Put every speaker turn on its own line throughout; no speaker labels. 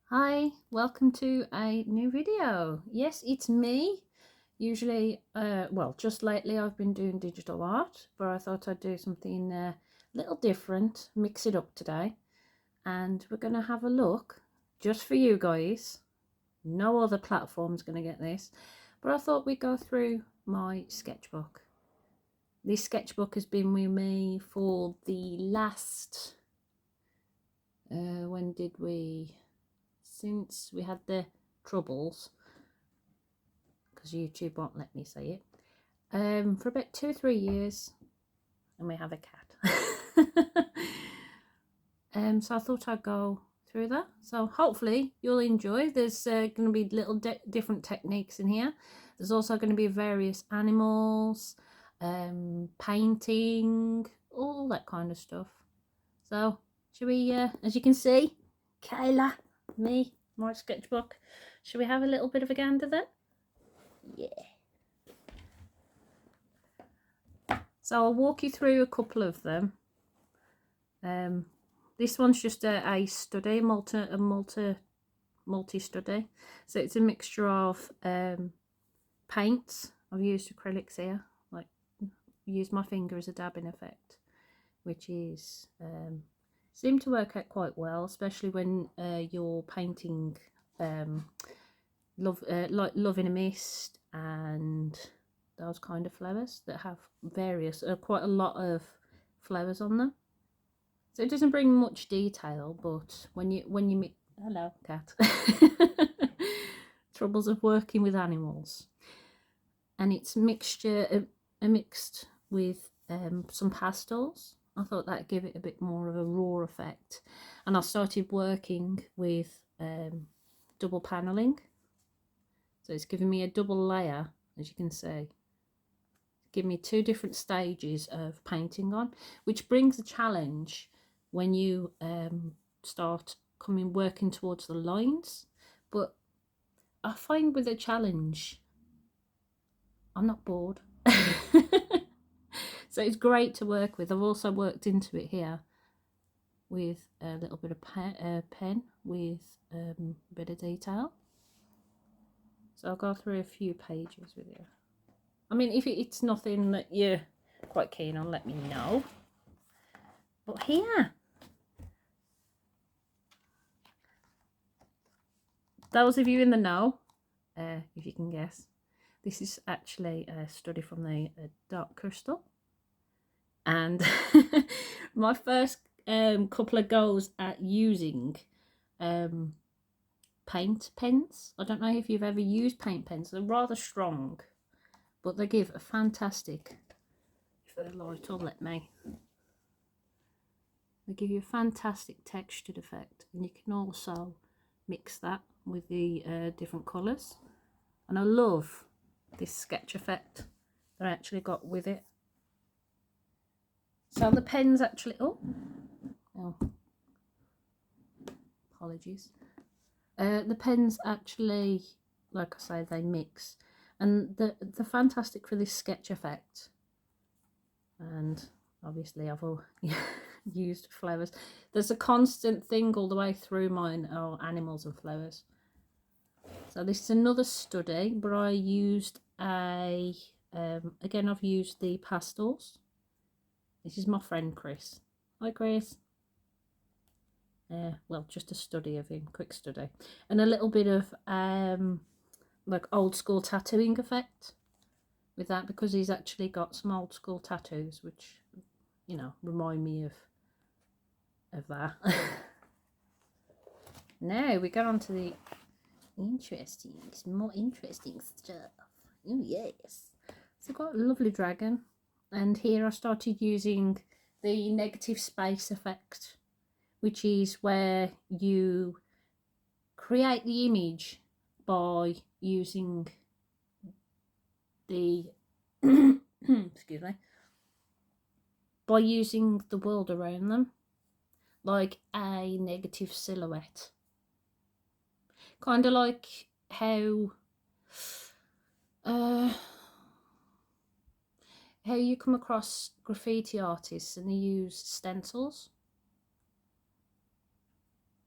Hi, welcome to a new video. Yes, it's me. Usually, well, just lately I've been doing digital art, but I thought I'd do something a little different, mix it up today. And we're going to have a look just for you guys. No other platform's going to get this, but I thought we'd go through my sketchbook. This sketchbook has been with me for the last, when did we? Since we had the troubles, because YouTube won't let me say it, for about 2 or 3 years, and we have a cat. So I thought I'd go through that. So hopefully you'll enjoy. There's going to be little different techniques in here. There's also going to be various animals, painting, all that kind of stuff. So should we, as you can see, Kayla, me, my sketchbook. Should we have a little bit of a gander then? Yeah. So I'll walk you through a couple of them. This one's just a study, multi-study. So it's a mixture of paints. I've used acrylics here, like use my finger as a dabbing effect, which is seem to work out quite well, especially when you're painting like Love in a Mist and those kind of flowers that have various quite a lot of flowers on them. So it doesn't bring much detail, but when you hello cat troubles of working with animals, and it's mixed with some pastels. I thought that'd give it a bit more of a raw effect, and I started working with double paneling, so it's giving me a double layer, as you can see. Give me 2 different stages of painting on, which brings a challenge when you start working towards the lines. But I find with a challenge, I'm not bored. So it's great to work with. I've also worked into it here with a little bit of pen with a bit of detail. So I'll go through a few pages with you. I mean, if it's nothing that you're quite keen on, let me know. But here, those of you in the know, if you can guess, this is actually a study from the Dark Crystal. And my first couple of goes at using paint pens. I don't know if you've ever used paint pens. They're rather strong, but they give a fantastic, if the light will let me, they give you a fantastic textured effect, and you can also mix that with the different colours. And I love this sketch effect that I actually got with it. So the pens actually, oh apologies. The pens actually, like I say, they mix, and they're fantastic for this sketch effect. And obviously I've all used flowers. There's a constant thing all the way through mine are animals and flowers. So this is another study, but I used again, I've used the pastels. This is my friend Chris. Hi Chris. Well, just a study of him, quick study, and a little bit of like old school tattooing effect with that, because he's actually got some old school tattoos which, you know, remind me of that. Now we got on to the more interesting stuff. Oh yes, so I've got a lovely dragon, and here I started using the negative space effect, which is where you create the image by using the excuse me, by using the world around them like a negative silhouette, kind of like how you come across graffiti artists and they use stencils.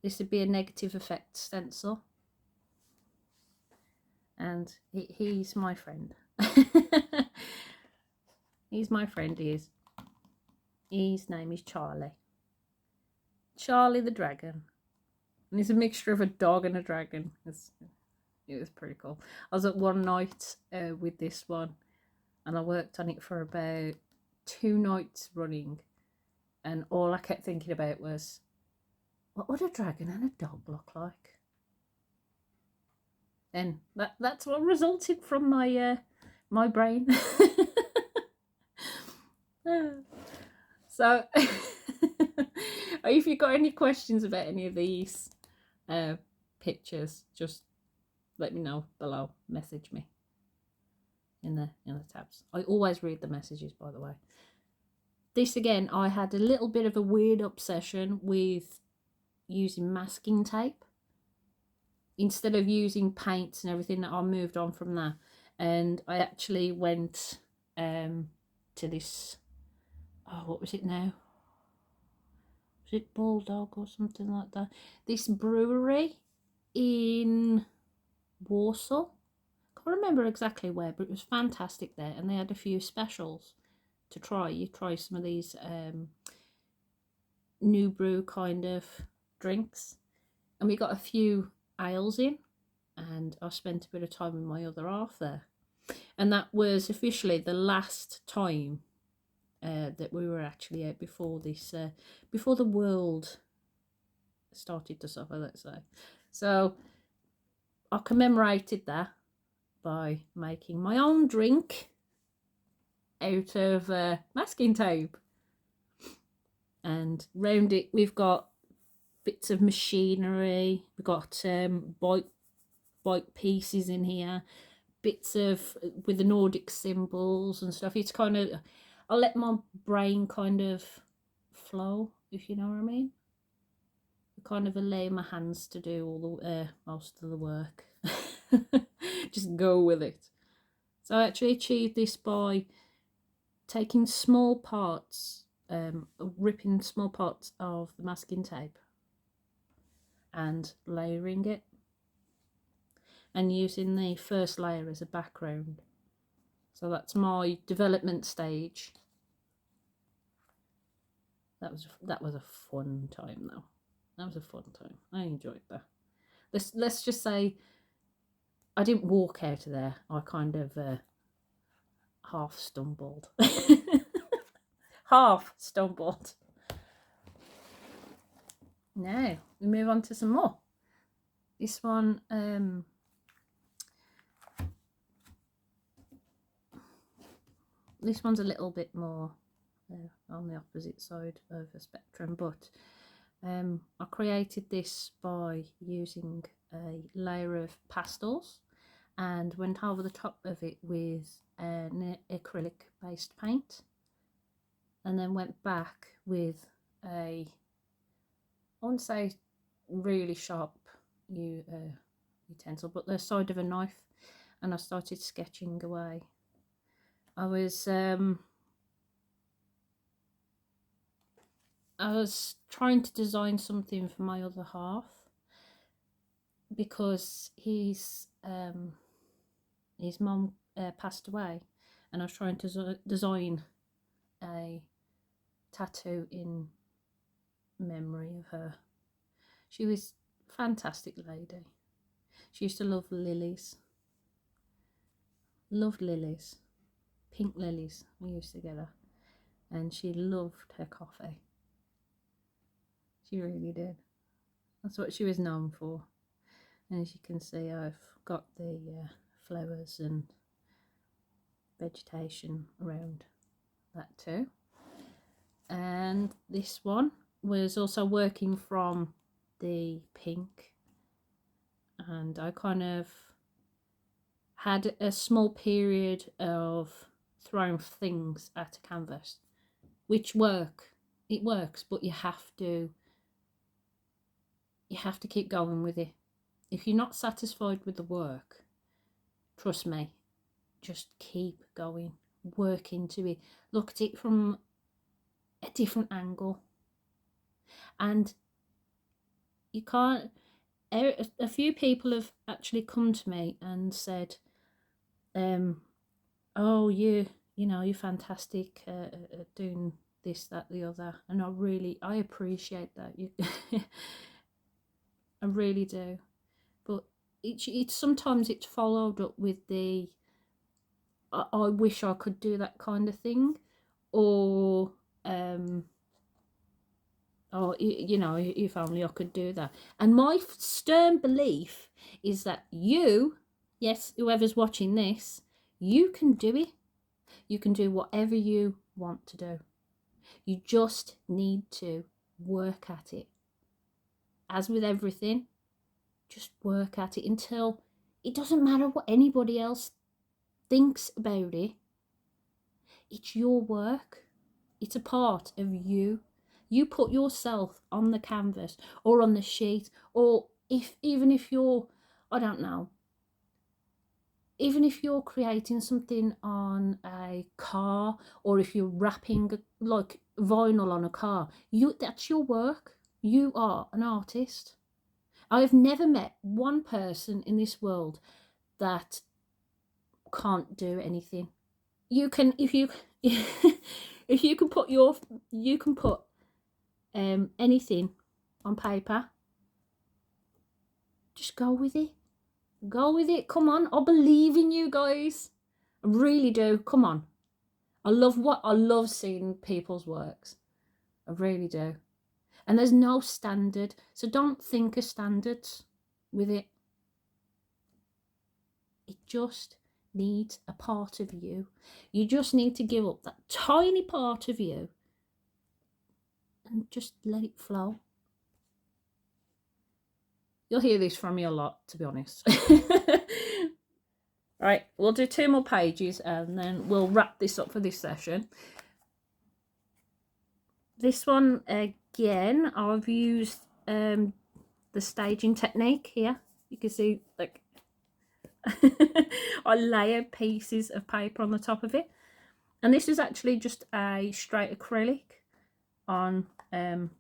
this would be a negative effect stencil. And he's my friend. He's my friend, he is. His name is Charlie. Charlie the dragon. And he's a mixture of a dog and a dragon. It was pretty cool. I was at one night with this one, and I worked on it for about 2 nights running. And all I kept thinking about was, what would a dragon and a dog look like? And that's what resulted from my my brain. So if you've got any questions about any of these pictures, just let me know below. Message me in the tabs. I always read the messages, by the way. This again, I had a little bit of a weird obsession with using masking tape instead of using paints and everything. I moved on from that, and I actually went to this, oh, what was it now? Was it Bulldog or something like that? This brewery in Warsaw. Can't remember exactly where, but it was fantastic there, and they had a few specials to try. You try some of these new brew kind of drinks, and we got a few ales in, and I spent a bit of time with my other half there, and that was officially the last time that we were actually out before this before the world started to suffer, let's say. So I commemorated that by making my own drink out of masking tape, and round it we've got bits of machinery, we've got bike pieces in here, bits of with the Nordic symbols and stuff. It's kind of, I let my brain kind of flow, if you know what I mean. I kind of allow my hands to do all the most of the work. Just go with it. So I actually achieved this by taking small parts, ripping small parts of the masking tape and layering it, and using the first layer as a background. So that's my development stage. That was a fun time though. That was a fun time. I enjoyed that. Let's just say I didn't walk out of there. I kind of half stumbled. Half stumbled. Now we move on to some more. This one, this one's a little bit more on the opposite side of the spectrum, but I created this by using a layer of pastels and went over the top of it with an acrylic based paint, and then went back with a, I wouldn't say really sharp utensil, but the side of a knife, and I started sketching away. I was trying to design something for my other half, because his mum passed away, and I was trying to design a tattoo in memory of her. She was a fantastic lady. She used to love lilies. Loved lilies. Pink lilies we used to get her. And she loved her coffee. She really did. That's what she was known for. And as you can see, I've got the flowers and vegetation around that too. And this one was also working from the pink, and I kind of had a small period of throwing things at a canvas, which it works, but you have to keep going with it. If you're not satisfied with the work, trust me, just keep going, work into it, look at it from a different angle, and You can't. A few people have actually come to me and said, oh, you know, you're fantastic at doing this, that, the other. And I appreciate that. I really do. But it's sometimes it's followed up with the, I wish I could do that kind of thing. Or, oh, you know, if only I could do that. And my stern belief is that you, yes, whoever's watching this, you can do it. You can do whatever you want to do. You just need to work at it. As with everything, just work at it until it doesn't matter what anybody else thinks about it. It's your work. It's a part of you. You put yourself on the canvas or on the sheet, or even if you're, I don't know, even if you're creating something on a car, or if you're wrapping like vinyl on a car, that's your work. You are an artist. I've never met one person in this world that can't do anything. You can, if you if you can put anything on paper, just go with it. Go with it. Come on, I believe in you guys. I really do. Come on. I love seeing people's works. I really do. And there's no standard, so don't think of standards with it. It just needs a part of you. You just need to give up that tiny part of you and just let it flow. You'll hear this from me a lot, to be honest. Right, we'll do 2 more pages and then we'll wrap this up for this session. This one, again, I've used the staging technique here. You can see, like, I layer pieces of paper on the top of it. And this is actually just a straight acrylic on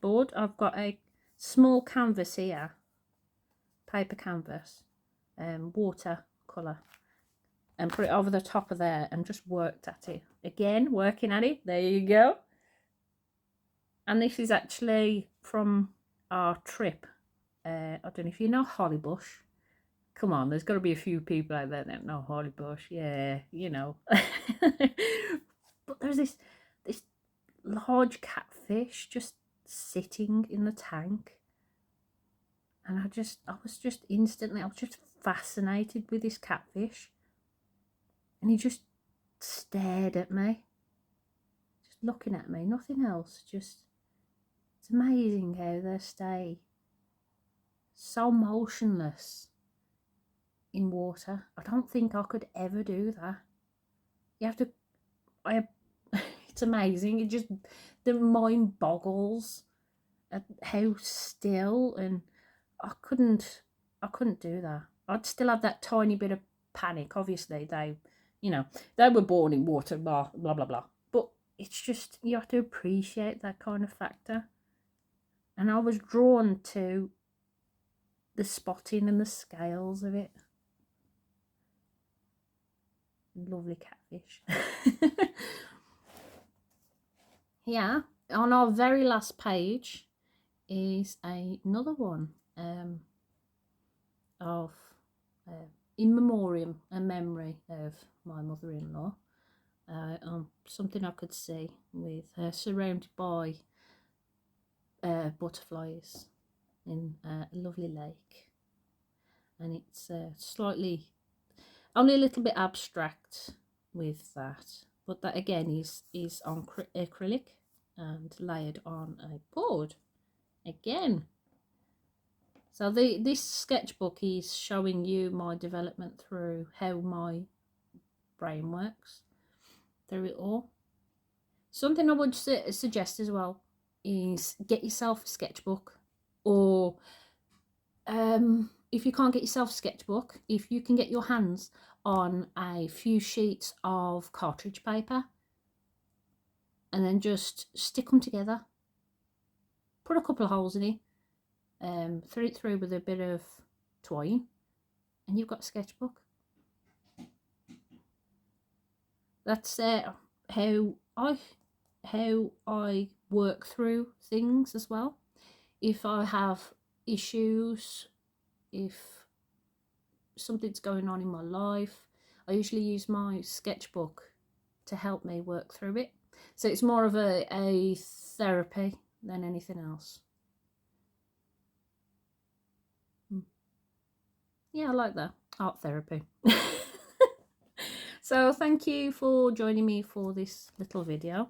board. I've got a small canvas here, paper canvas, watercolour, and put it over the top of there and just worked at it. Again, working at it. There you go. And this is actually from our trip. I don't know if you know Hollybush. Come on, there's got to be a few people out there that know Hollybush. Yeah, you know. But there's this large catfish just sitting in the tank. And I was just fascinated with this catfish. And he just stared at me. Just looking at me, nothing else. Just, it's amazing how they stay so motionless in water. I don't think I could ever do that. You have to, it's amazing. It just, the mind boggles at how still, and I couldn't do that. I'd still have that tiny bit of panic. Obviously, they were born in water, blah, blah, blah, blah. But it's just, you have to appreciate that kind of factor. And I was drawn to the spotting and the scales of it. Lovely catfish. Yeah, on our very last page is another one of in memoriam, a memory of my mother-in-law. Something I could see with her surrounded by butterflies in a lovely lake, and it's slightly, only a little bit abstract with that, but that again is on acrylic and layered on a board again. So this sketchbook is showing you my development through how my brain works through it all. Something I would suggest as well is get yourself a sketchbook, or if you can't get yourself a sketchbook, if you can get your hands on a few sheets of cartridge paper and then just stick them together, put a couple of holes in it, thread it through with a bit of twine, and you've got a sketchbook. That's how I work through things as well. If I have issues, if something's going on in my life, I usually use my sketchbook to help me work through it. So it's more of a therapy than anything else. Yeah, I like that. Art therapy. So thank you for joining me for this little video.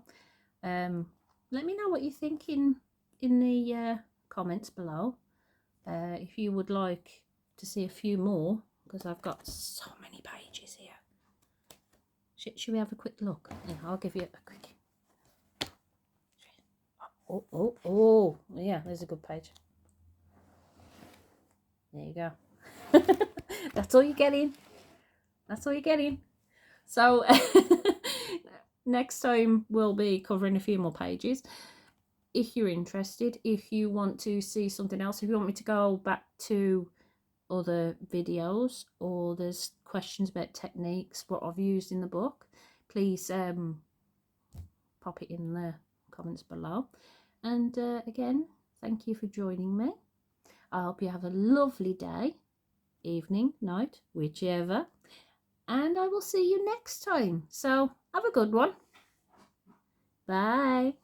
Let me know what you think in the comments below. If you would like to see a few more, because I've got so many pages here. Should we have a quick look? Yeah, I'll give you a quick. Oh, yeah, there's a good page. There you go. That's all you're getting. That's all you're getting. So next time we'll be covering a few more pages. If you're interested, if you want to see something else, if you want me to go back to other videos, or there's questions about techniques, what I've used in the book, please pop it in the comments below. And again, thank you for joining me. I hope you have a lovely day, evening, night, whichever, and I will see you next time. So have a good one. Bye.